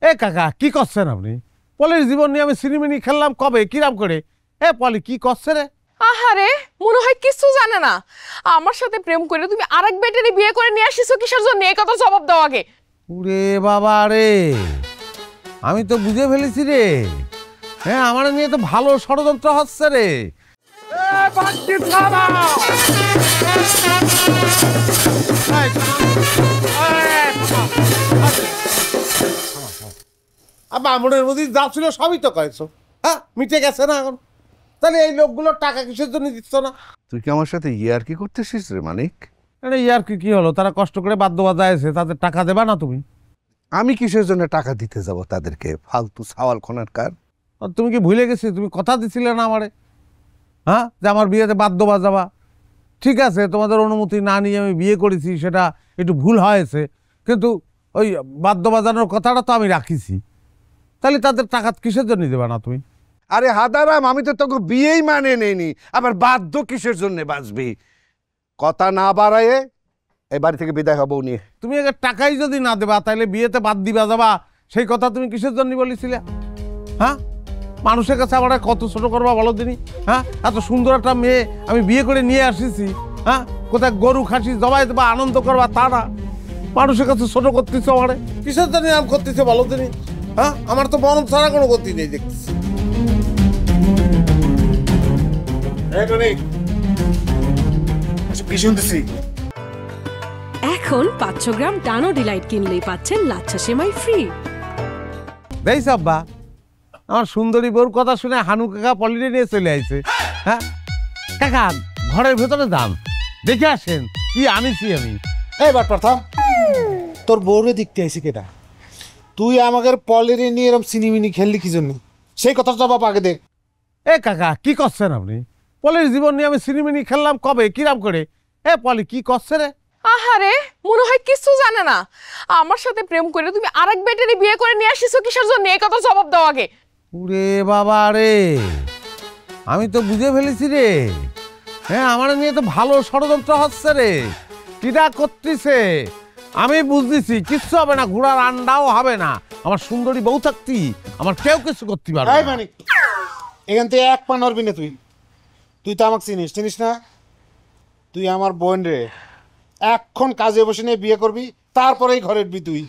এ কাকা কি করছেন আপনি? পলির জীবন নিয়ে আমি সিনেমিনি খেললাম কবে কিরাম করে। এ পলি কি করছে রে? আহারে মনে হয় কিছু জানে না। আমার সাথে প্রেম করে তুমি আরেক বেটারে বিয়ে করে নিয়ে আসিছো কিসের জন্য? এই কথা জবাব দাও আগে। ওরে বাবা রে, আমি তো বুঝে ফেলেছি রে। হ্যাঁ, আমার নিয়ে তো ভালো ষড়যন্ত্র হচ্ছে রে। বামুনের মধ্যে যা ছিল সবই তো কয়েছো। হ্যাঁ, মিটে গেছে না এখন? তাহলে এই লোকগুলোর টাকা কিসের জন্য দিচ্ছ না? তুই কি আমার সাথে ইয়ার্কি করতেছিস রে মানিক? আরে ইয়ার কি হলো? তারা কষ্ট করে বাদ্য বাজাইছে, তাদের টাকা দেবা না তুমি? আমি কিসের জন্য টাকা দিতে যাব তাদেরকে? ফালতু সাওয়াল খনার কার। আর তুমি কি ভুলে গেছি? তুমি কথা দিছিলে না আমারে, হ্যাঁ, যে আমার বিয়েতে বাদ্য বাজাবা। ঠিক আছে, তোমাদের অনুমতি না নিয়ে আমি বিয়ে করেছি, সেটা একটু ভুল হয়েছে, কিন্তু ওই বাদ্য বাজানোর কথাটা তো আমি রাখিছি। তাহলে তাদের টাকা কিসের জন্য দেবা না তুমি? আরে হাদারাম, আমি তো তোকে বিয়েই মানে নেইনি, আবার বাধ্য কিসের জন্য বাঁচবি? কথা না বাড়ায়ে এই বাড়ি থেকে বিদায় হবো নিয়ে। তুমি আগে টাকাই যদি না দেবা তাহলে বিয়েতে বাদ দিবা যাবা, সেই কথা তুমি কিসের জন্য বলেছিলে? হ্যাঁ, মানুষের কাছে আমার কত ছোট করবা বলো দিনই। হ্যাঁ, এত সুন্দর একটা মেয়ে আমি বিয়ে করে নিয়ে আসিছি। হ্যাঁ, কোথায় গরু খাসি জবাই দেবা, আনন্দ করবা, তা না, মানুষের কাছে ছোট করতেছো আমারে। কিসের জন্য আম করতেছে বলো দিনই? হ্যাঁ, আমার তো মরণ ছাড়া কোনো গতি নেই দেখতেছি। এখন 500 গ্রাম টানো ডিলাইট কিনলেই পাচ্ছেন লাচ্ছা সেমাই ফ্রি। দেখ আব্বা, আমার সুন্দরী বউর কথা শুনে হানু কাকা পলিটে নিয়ে চলে আইছে। হ্যাঁ কাকা, ঘরের ভেতরে যান, দেখে আসেন কি আনিছি আমি। এইবার প্রথম তোর বউরে দেখতে আইসি কেটা? তুই আমাদের পলেরে নিয়ে এরকম সিনেমিনি খেললি কি জন্য? সেই কথার জবাব আগে দে। এ কাকা কি করছেন আপনি? পলির জীবন নিয়ে আমি সিনেমিনি খেললাম কবে কিরাম করে। এ পলি কি করছে রে? আহারে মনে হয় কিছু জানে না। আমার সাথে প্রেম করে তুমি আরেক বেটারে বিয়ে করে নিয়ে আসিছো কিসের জন্য? এই কথা জবাব দাও আগে। ওরে বাবা রে, আমি তো বুঝে ফেলেছি রে। হ্যাঁ, আমার নিয়ে তো ভালো ষড়যন্ত্র হচ্ছে রে। কিরা করতেছে আমি বুঝতেছি, কিচ্ছু হবে না, ঘোড়ার আন্ডাও হবে না। আমার সুন্দরী বউ থাকতি আমার কেউ কিছু করতে পারবে না। মানে এখান থেকে এক পা নড়বি না তুই। তুই তো আমাকে চিনিস না? তুই আমার বোন রে, এখন কাজে বসে নিয়ে বিয়ে করবি, তারপরেই ঘরে উঠবি তুই।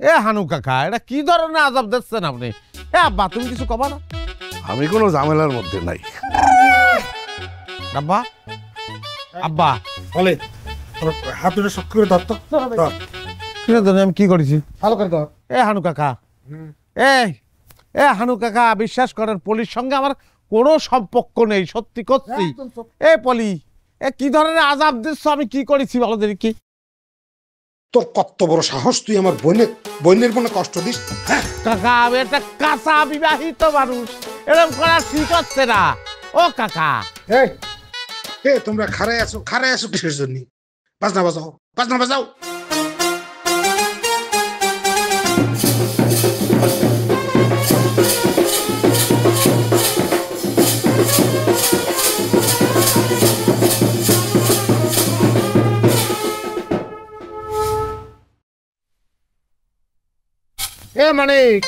এ হানু কাকা, এটা কি ধরনের আজাব দিচ্ছেন আপনি? এ আব্বা, তুমি কিছু কবা না? আমি কোনো ঝামেলার মধ্যে নাই। আব্বা, আব্বা বলে হাত দুটো শক্ত করে ধর তো। আমি কি করেছি? ভালো করে ধর। এ হানু কাকা, এ হানু কাকা, বিশ্বাস করেন পলির সঙ্গে আমার কোনো সম্পর্ক নেই, সত্যি করছি। এ পলি, এ কি ধরনের আজাব দিচ্ছ? আমি কি করেছি বলো দেখি? তোর কত বড় সাহস, তুই আমার বোনের মনে কষ্ট দিস? কাকা, আমি একটা কাঁচা বিবাহিত মানুষ, এরকম করা ঠিক হচ্ছে না। ও কাকা, তোমরা খাড়ায় আছো কিসের জন্য? বাজনা বাজাও। এ মানিক,